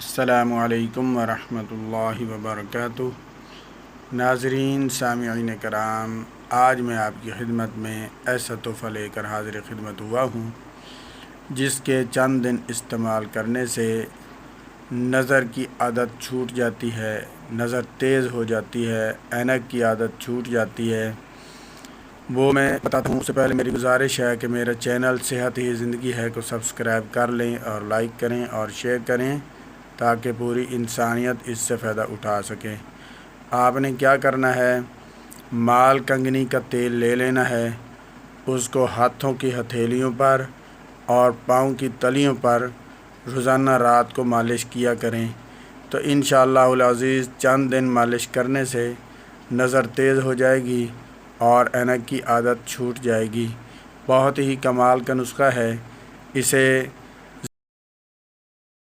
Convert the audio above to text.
السلام علیکم ورحمۃ اللہ وبرکاتہ۔ ناظرین، سامعین کرام، آج میں آپ کی خدمت میں ایسا تحفہ لے کر حاضر خدمت ہوا ہوں جس کے چند دن استعمال کرنے سے نظر کی عادت چھوٹ جاتی ہے، نظر تیز ہو جاتی ہے، عینک کی عادت چھوٹ جاتی ہے۔ وہ میں بتاتا ہوں، اس سے پہلے میری گزارش ہے کہ میرا چینل صحت ہی زندگی ہے کو سبسکرائب کر لیں اور لائک کریں اور شیئر کریں تاکہ پوری انسانیت اس سے فائدہ اٹھا سکے۔ آپ نے کیا کرنا ہے، مال کنگنی کا تیل لے لینا ہے، اس کو ہاتھوں کی ہتھیلیوں پر اور پاؤں کی تلیوں پر روزانہ رات کو مالش کیا کریں تو انشاءاللہ العزیز چند دن مالش کرنے سے نظر تیز ہو جائے گی اور عینک کی عادت چھوٹ جائے گی۔ بہت ہی کمال کا نسخہ ہے، اسے